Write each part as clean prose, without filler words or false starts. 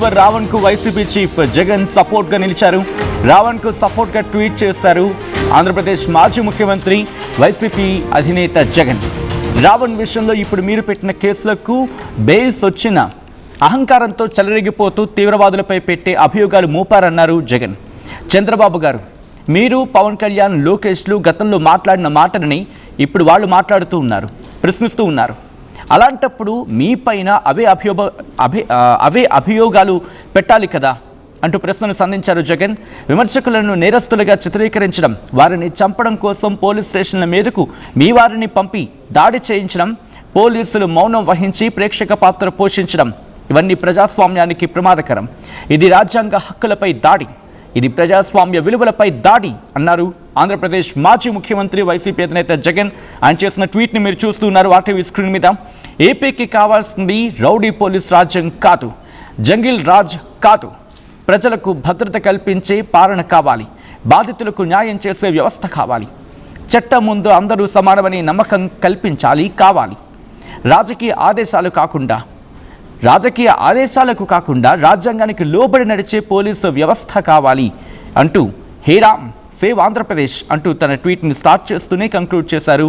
YouTuber Raavan కు YCP chief Jagan support గా నిలిచారు. రావణ్ కు సపోర్ట్ గా ట్వీట్ చేశారు ఆంధ్రప్రదేశ్ మాజీ ముఖ్యమంత్రి వైసీపీ అధినేత జగన్. రావణ్ విషయంలో ఇప్పుడు మీరు పెట్టిన కేసులకు బెయిల్స్ వచ్చిన అహంకారంతో చెలరేగిపోతూ తీవ్రవాదులపై పెట్టే అభియోగాలు మోపారన్నారు జగన్. చంద్రబాబు గారు, మీరు పవన్ కళ్యాణ్, లోకేష్లు గతంలో మాట్లాడిన మాటలని ఇప్పుడు వాళ్ళు మాట్లాడుతూ ఉన్నారు, ప్రశ్నిస్తూ ఉన్నారు. అలాంటప్పుడు మీ పైన అవే అభియోగాలు పెట్టాలి కదా అంటూ ప్రశ్నలు సంధించారు జగన్. విమర్శకులను నేరస్తులుగా చిత్రీకరించడం, వారిని చంపడం కోసం పోలీస్ స్టేషన్ల మీదకు మీ వారిని పంపి దాడి చేయించడం, పోలీసులు మౌనం వహించి ప్రేక్షక పాత్ర పోషించడం, ఇవన్నీ ప్రజాస్వామ్యానికి ప్రమాదకరం. ఇది రాజ్యాంగ హక్కులపై దాడి, ఇది ప్రజాస్వామ్య విలువలపై దాడి అన్నారు ఆంధ్రప్రదేశ్ మాజీ ముఖ్యమంత్రి వైసీపీ అధినేత జగన్. ఆయన చేసిన ట్వీట్ని మీరు చూస్తున్నారు ఆర్టీవీ స్క్రీన్ మీద. ఏపీకి కావాల్సింది రౌడీ పోలీస్ రాజ్యం కాదు, జంగిల్ రాజ్ కాదు. ప్రజలకు భద్రత కల్పించే పాలన కావాలి, బాధితులకు న్యాయం చేసే వ్యవస్థ కావాలి, చట్టం ముందు అందరూ సమానమని నమ్మకం కల్పించాలి కావాలి. రాజకీయ ఆదేశాలకు కాకుండా రాజ్యాంగానికి లోబడి నడిచే పోలీసు వ్యవస్థ కావాలి అంటూ హేరామ్ సేవ్ ఆంధ్రప్రదేశ్ అంటూ తన ట్వీట్ని స్టార్ట్ చేస్తూనే కంక్లూడ్ చేశారు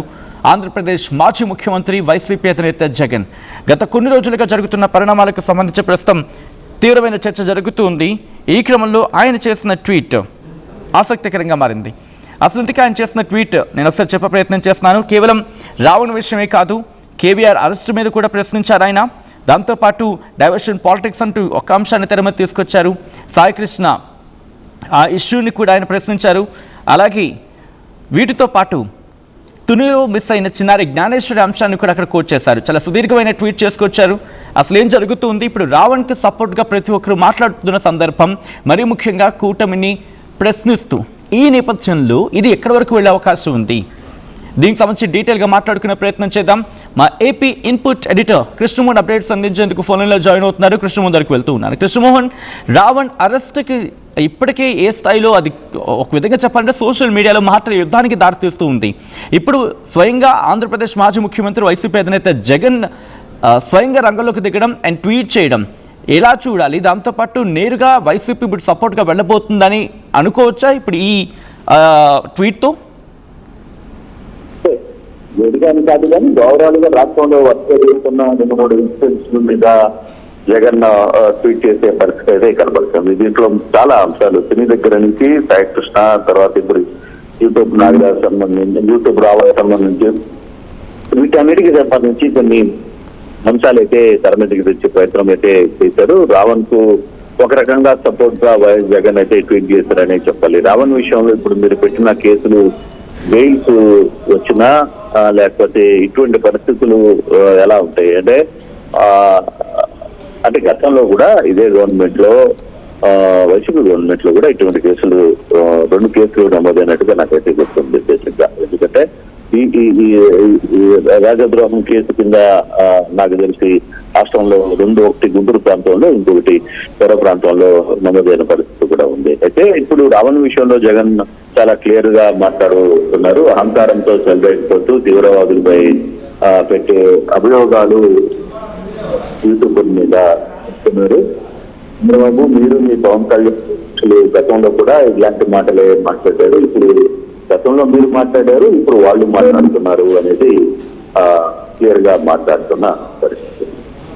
ఆంధ్రప్రదేశ్ మాజీ ముఖ్యమంత్రి వైసీపీ అధినేత జగన్. గత కొన్ని రోజులుగా జరుగుతున్న పరిణామాలకు సంబంధించి ప్రస్తుతం తీవ్రమైన చర్చ జరుగుతూ ఉంది. ఈ క్రమంలో ఆయన చేసిన ట్వీట్ ఆసక్తికరంగా మారింది. అసలు ఇంతకీ ఆయన చేసిన ట్వీట్ నేను ఒకసారి చెప్పే ప్రయత్నం చేస్తున్నాను. కేవలం రావణ్ విషయమే కాదు, కేవీఆర్ అరెస్టు మీద కూడా ప్రశ్నించారు ఆయన. దాంతోపాటు డైవర్షన్ పాలిటిక్స్ అంటూ ఒక అంశాన్ని తెర మీద తీసుకొచ్చారు. సాయికృష్ణ ఆ ఇష్యూని కూడా ఆయన ప్రశ్నించారు. అలాగే వీటితో పాటు తునిలో మిస్ అయిన చిన్నారి జ్ఞానేశ్వరి అంశాన్ని కూడా అక్కడ కోట్ చేశారు. చాలా సుదీర్ఘమైన ట్వీట్ చేసుకొచ్చారు. అసలు ఏం జరుగుతుంది, ఇప్పుడు రావణ్కి సపోర్ట్గా ప్రతి ఒక్కరు మాట్లాడుతున్న సందర్భం, మరీ ముఖ్యంగా కూటమిని ప్రశ్నిస్తూ. ఈ నేపథ్యంలో ఇది ఎక్కడి వరకు వెళ్ళే అవకాశం ఉంది, దీనికి సంబంధించి డీటెయిల్గా మాట్లాడుకునే ప్రయత్నం చేద్దాం. మా AP input editor Krishnamohan updates అందించేందుకు ఫోన్లో జాయిన్ అవుతున్నారు. కృష్ణమోహన్ దగ్గరికి వెళ్తూ ఉన్నారు. కృష్ణమోహన్, రావణ్ అరెస్ట్కి ఇప్పటికే ఏ స్థాయిలో, అది ఒక విధంగా చెప్పాలంటే సోషల్ మీడియాలో మాటల యుద్ధానికి దారితీస్తూ ఉంది. ఇప్పుడు స్వయంగా ఆంధ్రప్రదేశ్ మాజీ ముఖ్యమంత్రి వైసీపీ అధినేత జగన్ స్వయంగా రంగంలోకి దిగడం అండ్ ట్వీట్ చేయడం ఎలా చూడాలి? దాంతోపాటు నేరుగా వైసీపీ ఇప్పుడు సపోర్ట్గా వెళ్ళబోతుందని అనుకోవచ్చా ఇప్పుడు ఈ ట్వీట్తో? వేడిగాని కాదు కానీ ఓవరాల్ గా రాష్ట్రంలో వర్క్ జరుగుతున్న 2-3 ఇన్సిడెంట్స్ మీద జగన్ ట్వీట్ చేసే పరిస్థితి అయితే కనబడుతుంది. దీంట్లో చాలా అంశాలు, సినీ దగ్గర నుంచి సాయికృష్ణ, తర్వాత ఇప్పుడు యూట్యూబ్ నాగరాజు సంబంధించి, యూట్యూబ్ రావడానికి సంబంధించి, వీటన్నిటికి సంబంధించి కొన్ని అంశాలు అయితే తెర మీదకి తెచ్చే ప్రయత్నం అయితే చేశారు. రావణ్ కు ఒక రకంగా సపోర్ట్ గా వైఎస్ జగన్ అయితే ట్వీట్ చేశారనే చెప్పాలి. రావణ్ విషయంలో ఇప్పుడు మీరు పెట్టిన కేసులు బెయిల్స్ వచ్చినా లేకపోతే ఇటువంటి పరిస్థితులు ఎలా ఉంటాయి అంటే గతంలో కూడా ఇదే గవర్నమెంట్ లో, వైసీపీ గవర్నమెంట్ లో కూడా ఇటువంటి కేసులు 2 కేసులు నమోదైనట్టుగా నాకైతే గుర్తుంది. బేసిక్గా ఎందుకంటే ఈ రాజద్రోహం కేసు కింద నాకు తెలిసి రాష్ట్రంలో 2, ఒకటి గుంటూరు ప్రాంతంలో, ఇంకొకటి పెర ప్రాంతంలో నమోదైన పరిస్థితి కూడా ఉంది. అయితే ఇప్పుడు రావణ్ విషయంలో జగన్ చాలా క్లియర్ గా మాట్లాడుతున్నారు. అహంకారంతో చెలరేగిపోతూ తీవ్రవాదులపై పెట్టే అభియోగాలు యూట్యూబ్ మీద చెప్తున్నారు. చంద్రబాబు, మీరు మీ పవన్ కళ్యాణ్ గతంలో కూడా ఇలాంటి మాటలే మాట్లాడారు. ఇప్పుడు గతంలో మీరు మాట్లాడారు, ఇప్పుడు వాళ్ళు మాట్లాడుతున్నారు అనేది క్లియర్ గా మాట్లాడుతున్న పరిస్థితి.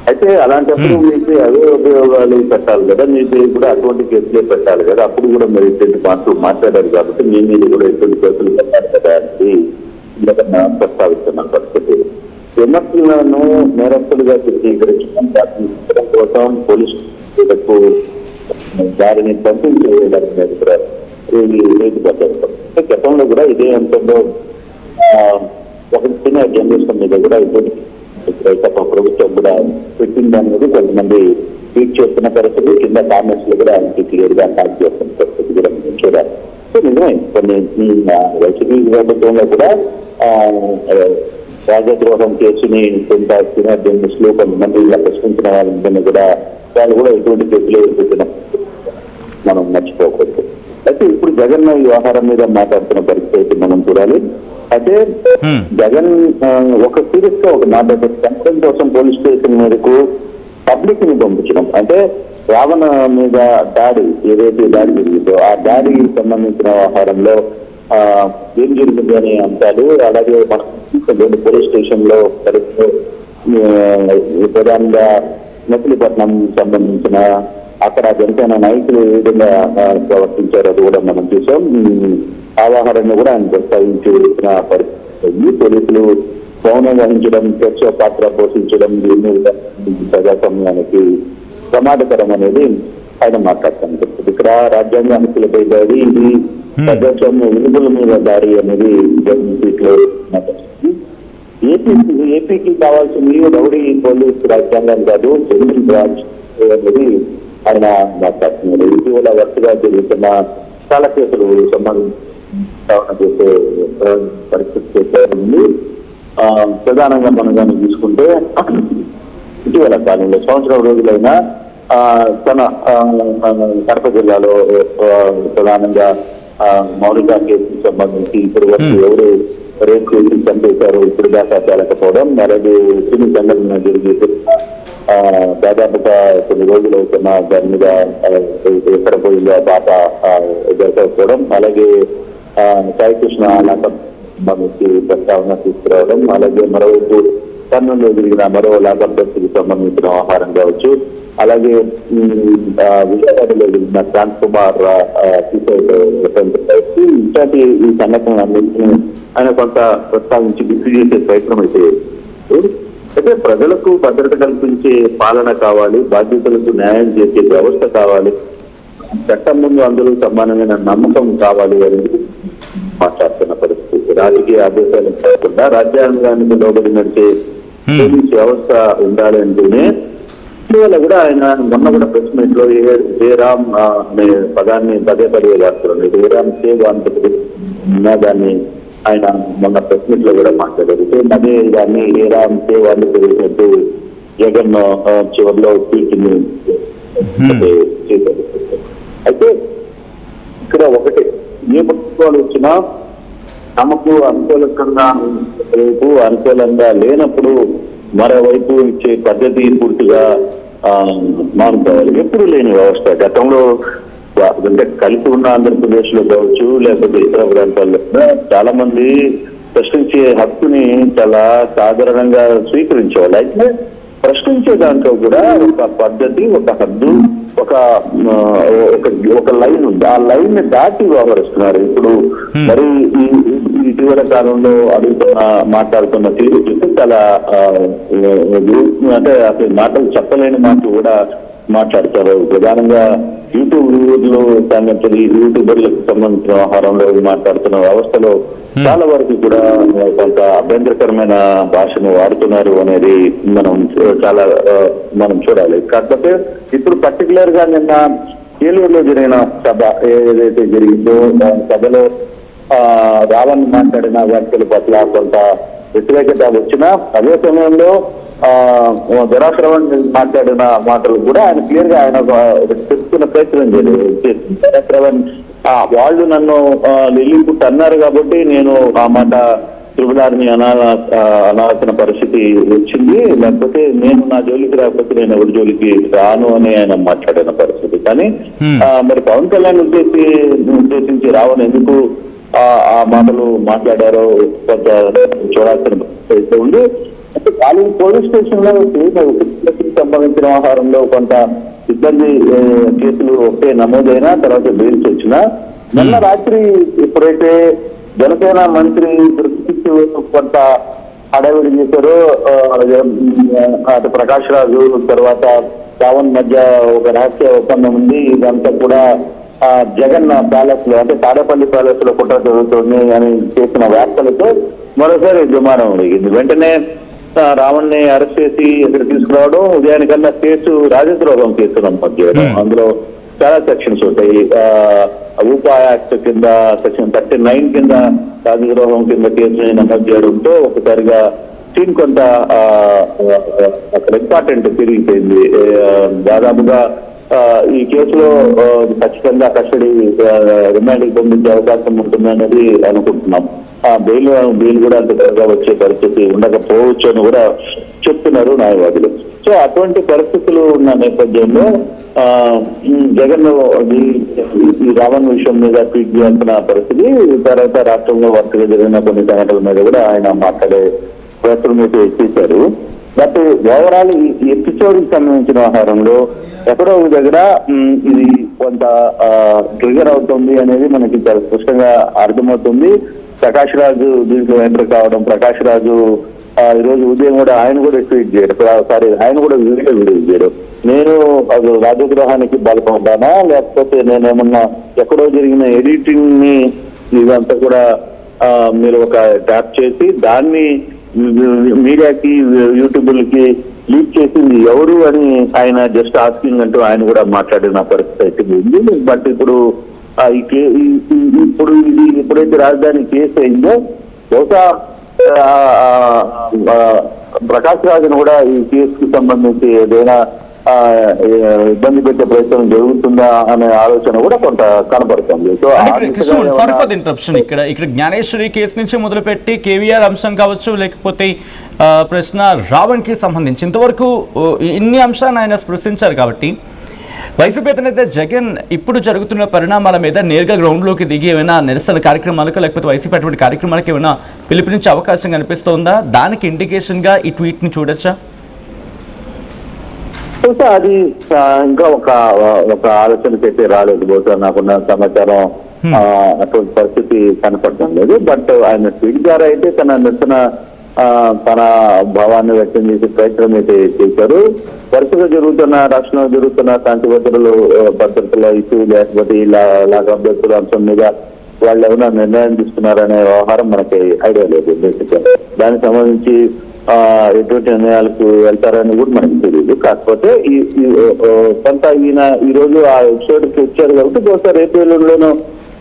అయితే అలాంటప్పుడు మీకు అవే ఉపయోగాలు పెట్టాలి కదా, మీకు కూడా అటువంటి కేసులే పెట్టాలి కదా. అప్పుడు కూడా మీరు ఇటువంటి మాటలు మాట్లాడారు కాబట్టి మీ మీద కూడా ఇటువంటి కేసులు పెట్టాలి కదా అనేది ప్రస్తావిస్తున్న పరిస్థితి. విమర్శలను నేరస్తులుగా చిత్రీకరించడం కోసం పోలీసులకు దారిని పంపించేయడానికి గతంలో కూడా ఇదే అంశంలో ఒక చిన్న జర్నలిస్టుల మీద కూడా ఇటువంటి ప్రభుత్వం కూడా పెట్టింది అనేది కొంతమంది ట్వీట్ చేస్తున్న పరిస్థితి, కింద కామెంట్స్ లో కూడా ఆయనకి క్లియర్ గా అటాక్ చేస్తున్న పరిస్థితి కూడా మనం చూడాలి. నిజమే, కొన్ని వైసీపీ ప్రభుత్వంలో కూడా రాజద్రోహం కేసుని కొంత సీనియర్ జర్నలిస్టులు కొంతమంది ఇలా ప్రశ్నించిన వాళ్ళని కూడా వాళ్ళు కూడా ఎటువంటి కేసులు పెట్టిన మనం మర్చిపోకూడదు. అయితే ఇప్పుడు జగన్ ఈ వ్యవహారం మీద మాట్లాడుతున్న పరిస్థితి మనం చూడాలి. అయితే జగన్ ఒక సీరియస్ గా ఒక మాట చంపడం కోసం పోలీస్ స్టేషన్ మేరకు పబ్లిక్ ని పంపించడం, అంటే రావణ మీద దాడి ఏదైతే దాడి జరిగిందో ఆ దాడికి సంబంధించిన వ్యవహారంలో ఏం జరిగింది అనే అంశాలు, అలాగే మన పోలీస్ స్టేషన్ లో ప్రధానంగా మచిలీపట్నం సంబంధించిన అక్కడ జనసేన నాయకులు ఏ విధంగా ప్రవర్తించారో అది కూడా మనం చూసాం. ఆవాహనను కూడా ఆయన ప్రస్తావించిన పరిస్థితి. పోలీసులు మౌనం వహించడం, చర్చ పాత్ర పోషించడం ప్రజాస్వామ్యానికి ప్రమాదకరం అనేది ఆయన మాట్లాడుతాను. ఇక్కడ రాజ్యాంగ హక్కులపై దాడి, ఇది ప్రజాస్వామ్య విలువల మీద దాడి అనేది సీట్లో ఏపీకి కావాల్సింది రౌడీ పోలీస్ రాజ్యాంగం కాదు, జనరల్ రాజ్ అనేది ఆయన మాట్లాడుతున్నారు. ఇటీవల వరుసగా జరుగుతున్న చాలా కేసులు సంబంధించి పరిస్థితి ఉంది. ప్రధానంగా మనం కానీ తీసుకుంటే ఇటీవల కాలంలో సంవత్సరం రోజులైనా తన కడప జిల్లాలో ప్రధానంగా మౌలిక కేసుకు సంబంధించి ఇప్పటి వరకు ఎవరు రేపు కేసులు చంపేశారు ఇప్పుడు దాకా తేలకపోవడం, అలాగే చిన్న సంఘటన జరిగి దాదాపుగా కొన్ని రోజులు అవుతున్న దాని మీద ఎక్కడ పోయిందో ఆ బాట జరగకపోవడం, అలాగే సాయికృష్ణ సంబంధించి ప్రస్తావన తీసుకురావడం, అలాగే మరోవైపు కర్నూలులో జరిగిన మరో లాభర్దర్శికి సంబంధించిన వ్యవహారం కావచ్చు, అలాగే విజయవాడలో జరిగిన క్రాంత్ కుమార్ ఇట్లాంటి ఈ సంఘటనలన్నింటినీ ఆయన కొంత ప్రస్తావించి గుర్తు చేసే ప్రయత్నం అయితే ప్రజలకు భద్రత కల్పించే పాలన కావాలి, బాధ్యతలకు న్యాయం చేసే వ్యవస్థ కావాలి, చట్టం ముందు అందరూ సమానమైన నమ్మకం కావాలి అనేది మాట్లాడుతున్న పరిస్థితి. రాజకీయ ఆదేశాలు కాకుండా రాజ్యాంగానికి లోబడి నడిచే పోలీస్ వ్యవస్థ ఉండాలి అంటేనే ఇటీవల కూడా ఆయన మొన్న కూడా ప్రెస్ మీట్ లో జయరామ్ అనే పదాన్ని పదే వాడుతున్నారు. జయరామ్ సేవ్ ఆంధ్రప్రదేశ్ దాన్ని ఆయన మొన్న ప్రెస్ మీట్ లో కూడా మాట్లాడారు. అదే దాన్ని జయరామ్ సేవ్ ఆంధ్రప్రదేశ్ అంటూ జగన్ చివరిలో ట్వీట్ని చేశారు. అయితే ఇక్కడ ఒకటి ఏ ప్రభుత్వాలు వచ్చినా తమకు అనుకూలంగా లేనప్పుడు మరోవైపు ఇచ్చే పద్ధతి పూర్తిగా మానుకోవాలి. ఎప్పుడు లేని వ్యవస్థ గతంలో అంటే కలిసి ఉన్న ఆంధ్రప్రదేశ్ లో కావచ్చు, లేకపోతే ఇతర ప్రాంతాల్లో చాలా మంది ప్రశ్నించే హక్కుని చాలా సాధారణంగా స్వీకరించేవాళ్ళు. అయితే ప్రశ్నించే దాంట్లో కూడా ఒక పద్ధతి, ఒక హద్దు, ఒక లైన్ ఉంది. ఆ లైన్ ని దాటి వ్యవహరిస్తున్నారు. ఇప్పుడు మరి ఇటీవల కాలంలో మాట్లాడుతున్న తీరు చూస్తే చాలా అంటే అసలు మాటలు చెప్పలేని మాట కూడా మాట్లాడతారు. ప్రధానంగా యూట్యూబర్లకు సంబంధించిన వ్యవహారంలో మాట్లాడుతున్న వ్యవస్థలో చాలా వరకు కూడా కొంత అభ్యంతరకరమైన భాషను వాడుతున్నారు అనేది మనం చూడాలి. కాకపోతే ఇప్పుడు పర్టికులర్ గా నిన్న ఏలూరులో జరిగిన సభ ఏదైతే జరిగిందో సభలో రావణ్ మాట్లాడిన వ్యాఖ్యల పట్ల కొంత వ్యతిరేకత వచ్చినా అదే సమయంలో ధరాశ్రవణ్ మాట్లాడిన మాటలు కూడా ఆయన క్లియర్ గా ఆయన చెప్తున్న ప్రయత్నం చేయలేదు. ధరాశ్రవణ్ వాళ్ళు నన్ను లిల్లీపుట్ అన్నారు కాబట్టి నేను ఆ మాట త్రిపులారిని అనాల్సిన పరిస్థితి వచ్చింది, లేకపోతే నేను నా జోలికి రాకపోతే నేను ఎవరి జోలికి రాను అని ఆయన మాట్లాడిన పరిస్థితి. కానీ మరి పవన్ కళ్యాణ్ ఉద్దేశించి రావణ్ ఎందుకు ఆ మాటలు మాట్లాడారో కొంత చూడాల్సిన పరిస్థితి ఉంది. అంటే పోలీస్ స్టేషన్ లో సంబంధించిన వ్యవహారంలో కొంత ఇబ్బంది కేసులు ఒకటే నమోదైనా తర్వాత బెయిల్స్ వచ్చినా నిన్న రాత్రి ఎప్పుడైతే జనసేన మంత్రి కొంత హడావిడి చేశారో అటు ప్రకాష్ రాజు తర్వాత రావణ్ మధ్య ఒక రహస్య ఒప్పందం ఉంది, ఇదంతా కూడా జగన్ ప్యాలెస్ లో అంటే తాడేపల్లి ప్యాలెస్ లో కుట్ర జరుగుతుంది అని చేసిన వ్యాఖ్యలతో మరోసారి దుమారం జరిగింది. వెంటనే రావణ్ ని అరెస్ట్ చేసి ఇక్కడ తీసుకురావడం, ఉదయానికల్లా కేసు రాజద్రోహం కేసు నమోదు చేయడం. అందులో చాలా సెక్షన్స్ ఉంటాయి. ఊపా యాక్ట్ కింద సెక్షన్ 39 కింద రాజద్రోహం కింద కేసుని నమోదు చేయడంతో ఒకసారిగా సీన్ కొంత అక్కడ ఇంపార్టెంట్ పెరిగిపోయింది. దాదాపుగా ఈ కేసులో ఖచ్చితంగా కస్టడీ రిమాండ్కి పంపించే అవకాశం ఉంటుందనేది అనుకుంటున్నాం. బెయిల్ కూడా అంత త్వరగా వచ్చే పరిస్థితి ఉండకపోవచ్చు అని కూడా చెప్తున్నారు న్యాయవాదులు. సో అటువంటి పరిస్థితులు ఉన్న నేపథ్యంలో జగన్ ఈ రావణ్ విషయం మీద ట్వీట్ చేయాల్సిన పరిస్థితి, తర్వాత రాష్ట్రంలో వరుసగా జరిగిన కొన్ని సంఘటనల మీద కూడా ఆయన మాట్లాడే ప్రయత్నం అయితే చేశారు. బట్ ఓవరాల్ ఈ ఎపిసోడ్ కి సంబంధించిన వ్యవహారంలో ఎక్కడో ఒక దగ్గర ఇది కొంత ట్రిగర్ అవుతుంది అనేది మనకి చాలా స్పష్టంగా అర్థమవుతుంది. ప్రకాష్ రాజు దీంట్లో ఎంటర్ కావడం, ప్రకాష్ రాజు ఈ రోజు ఉదయం కూడా ఆయన కూడా ట్వీట్ చేయడం, ఆయన కూడా వీడియో చేయడం, నేను అది రాజద్రోహానికి బలపడ్డానా లేకపోతే నేనేమన్నా ఎక్కడో జరిగిన ఎడిటింగ్ ని ఇదంతా కూడా మీరు ఒక ట్యాప్ చేసి దాన్ని మీడియాకి యూట్యూబ్లకి లీక్ చేసింది ఎవరు అని ఆయన జస్ట్ ఆస్కింగ్ అంటూ ఆయన కూడా మాట్లాడిన పరిస్థితి అయితే ఉంది. బట్ ఇప్పుడు ఇది ఎప్పుడైతే రాజధాని కేసు అయిందో బహుశా ప్రకాష్ రాజును కూడా ఈ కేసుకి సంబంధించి ఏదైనా ఇబ్బంది పెట్టే ప్రయత్నం జరుగుతుందా అనే ఆలోచన కూడా కొంత కనపడుతుంది. So sorry for the interruption. ఇక్కడ జ్ఞానేశ్వరి కేసు నుంచి మొదలుపెట్టి కేవీఆర్ అంశం కావచ్చు, లేకపోతే ప్రశ్న రావణ్ కి సంబంధించి ఇంతవరకు ఇన్ని అంశాలను ఆయన స్పృశించారు కాబట్టి వైసీపీ అయితే జగన్ ఇప్పుడు జరుగుతున్న పరిణామాల మీద నేరుగా గ్రౌండ్లోకి దిగి ఏమైనా నిరసన కార్యక్రమాలకు లేకపోతే వైసీపీ అటువంటి కార్యక్రమాలకు ఏమైనా పిలుపునిచ్చే అవకాశం కనిపిస్తోందా? దానికి ఇండికేషన్గా ఈ ట్వీట్ని చూడొచ్చా? బహుశా అది ఇంకా ఒక ఆలోచనకి అయితే రాలేదు. బహుశా నాకున్న సమాచారం అటువంటి పరిస్థితి కనపడటం లేదు. బట్ ఆయన ట్వీట్ ద్వారా అయితే తన నిరసన తన భావాన్ని వ్యక్తం చేసే ప్రయత్నం అయితే చేశారు. వరుసగా జరుగుతున్న రాష్ట్రంలో జరుగుతున్న శాంతి భద్రతల ఇష్యూ లేకపోతే ఇలా అభ్యర్థుల అంశం మీద వాళ్ళు ఏమైనా నిర్ణయం తీసుకున్నారనే వ్యవహారం మనకి ఐడియా లేదు. దానికి సంబంధించి ఎటువంటి నిర్ణయాలకు వెళ్తారని కూడా మనకి తెలియదు. కాకపోతే కొంత ఈయన ఈ రోజు ఆ ఎపిసోడ్కి వచ్చారు కాబట్టి బహుశా రేపు ఎల్లుండిలోనూ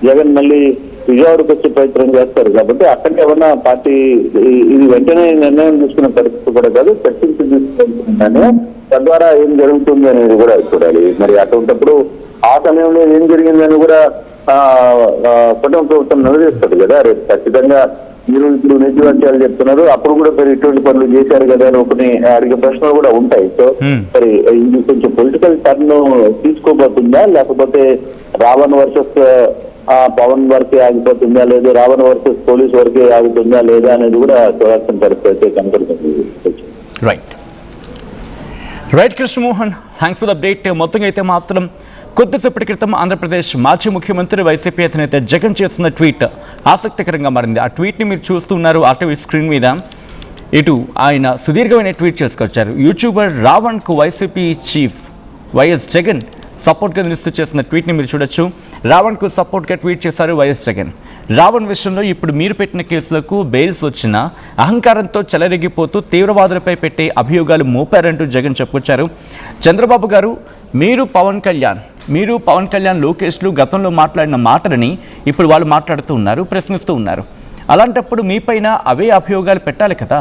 జగన్ మళ్ళీ విజయవాడకు వచ్చే ప్రయత్నం చేస్తారు కాబట్టి అక్కడికి ఏమన్నా పార్టీ ఇది వెంటనే నిర్ణయం తీసుకునే పరిస్థితి కూడా కాదు, చర్చించి తీసుకుంటుందని తద్వారా ఏం జరుగుతుంది అనేది కూడా చూడాలి. మరి అటువంటిప్పుడు ఆ సమయంలో ఏం జరిగిందని కూడా కుటుంబ ప్రభుత్వం నిర్వహిస్తుంది కదా. రేపు ఖచ్చితంగా మీరు ఇప్పుడు నిజవాక్యాలు చెప్తున్నారు, అప్పుడు కూడా మరి ఇటువంటి పనులు చేశారు కదా అని ఒకటి అడిగే ప్రశ్నలు కూడా ఉంటాయి. సో మరి ఇది కొంచెం పొలిటికల్ టర్న్ తీసుకోబోతుందా లేకపోతే రావణ్ వర్సెస్ పవన్ వరకే ఆగిపోతుందా లేదా రావణ్ వర్సెస్ పోలీస్ వరకే ఆగుతుందా లేదా అనేది కూడా చూడాల్సిన పరిస్థితి కనపడుతుంది. Right Krishnamohan, thanks for the update. మొత్తంగా అయితే మాత్రం కొద్దిసేపటి క్రితం ఆంధ్రప్రదేశ్ మాజీ ముఖ్యమంత్రి వైసీపీ అధినేత జగన్ చేస్తున్న ట్వీట్ ఆసక్తికరంగా మారింది. ఆ ట్వీట్ని మీరు చూస్తున్నారు ఆర్టీవీ స్క్రీన్ మీద. ఇటు ఆయన సుదీర్ఘమైన ట్వీట్ చేసుకొచ్చారు. యూట్యూబర్ రావణ్కు వైసీపీ చీఫ్ వైఎస్ జగన్ సపోర్ట్గా నిలుస్తూ చేసిన ట్వీట్ని మీరు చూడొచ్చు. రావణ్కు సపోర్ట్గా ట్వీట్ చేశారు వైఎస్ జగన్. రావణ్ విషయంలో ఇప్పుడు మీరు పెట్టిన కేసులకు బెయిల్స్ వచ్చినా అహంకారంతో చెలరేగిపోతూ తీవ్రవాదులపై పెట్టే అభియోగాలు మోపారంటూ జగన్ చెప్పుకొచ్చారు. చంద్రబాబు గారు, మీరు పవన్ కళ్యాణ్ లోకేష్లు గతంలో మాట్లాడిన మాటలని ఇప్పుడు వాళ్ళు మాట్లాడుతూ ఉన్నారు, ప్రశ్నిస్తూ ఉన్నారు. అలాంటప్పుడు మీపైన అవే అభియోగాలు పెట్టాలి కదా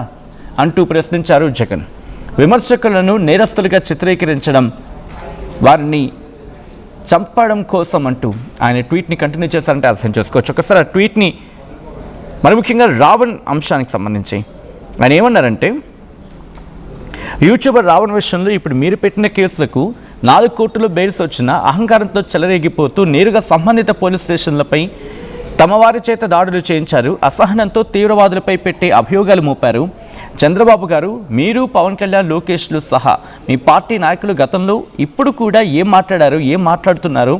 అంటూ ప్రశ్నించారు జగన్. విమర్శకులను నేరస్తులుగా చిత్రీకరించడం, వారిని చంపడం కోసం అంటూ ఆయన ట్వీట్ని కంటిన్యూ చేశారంటే అర్థం చేసుకోవచ్చు. ఒకసారి ఆ ట్వీట్ని మరి ముఖ్యంగా రావణ్ అంశానికి సంబంధించి ఆయన ఏమన్నారంటే, యూట్యూబర్ రావణ్ విషయంలో ఇప్పుడు మీరు పెట్టిన కేసులకు 4 కోట్లు బెయిల్స్ వచ్చినా అహంకారంతో చెలరేగిపోతూ నేరుగా సంబంధిత పోలీస్ స్టేషన్లపై తమ వారి చేత దాడులు చేయించారు. అసహనంతో తీవ్రవాదులపై పెట్టే అభియోగాలు మోపారు. చంద్రబాబు గారు, మీరు పవన్ కళ్యాణ్ లోకేష్లు సహా మీ పార్టీ నాయకులు గతంలో ఇప్పుడు కూడా ఏం మాట్లాడారు, ఏం మాట్లాడుతున్నారు,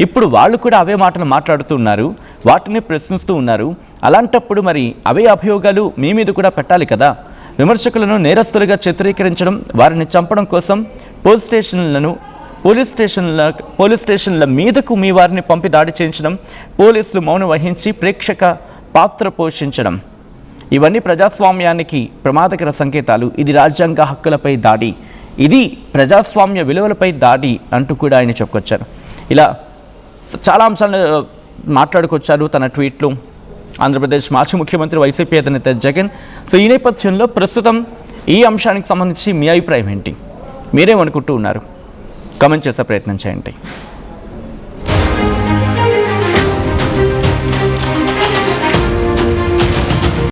ఇప్పుడు వాళ్ళు కూడా అవే మాటలు మాట్లాడుతున్నారు, వాటిని ప్రశ్నిస్తూ ఉన్నారు. అలాంటప్పుడు మరి అవే అభియోగాలు మీ మీద కూడా పెట్టాలి కదా. విమర్శకులను నేరస్తులుగా చిత్రీకరించడం, వారిని చంపడం కోసం పోలీస్ స్టేషన్ల మీదకు మీ వారిని పంపి దాడి చేయించడం, పోలీసులు మౌనం వహించి ప్రేక్షక పాత్ర పోషించడం, ఇవన్నీ ప్రజాస్వామ్యానికి ప్రమాదకర సంకేతాలు. ఇది రాజ్యాంగ హక్కులపై దాడి, ఇది ప్రజాస్వామ్య విలువలపై దాడి అంటూ కూడా ఆయన చెప్పుకొచ్చారు. ఇలా చాలా అంశాలను మాట్లాడుకొచ్చారు తన ట్వీట్లు ఆంధ్రప్రదేశ్ మాజీ ముఖ్యమంత్రి వైసీపీ అధినేత జగన్. సో ఈ నేపథ్యంలో ప్రస్తుతం ఈ అంశానికి సంబంధించి మీ అభిప్రాయం ఏంటి? మీరేమనుకుంటూ ఉన్నారు? కామెంట్ చేసే ప్రయత్నం చేయండి.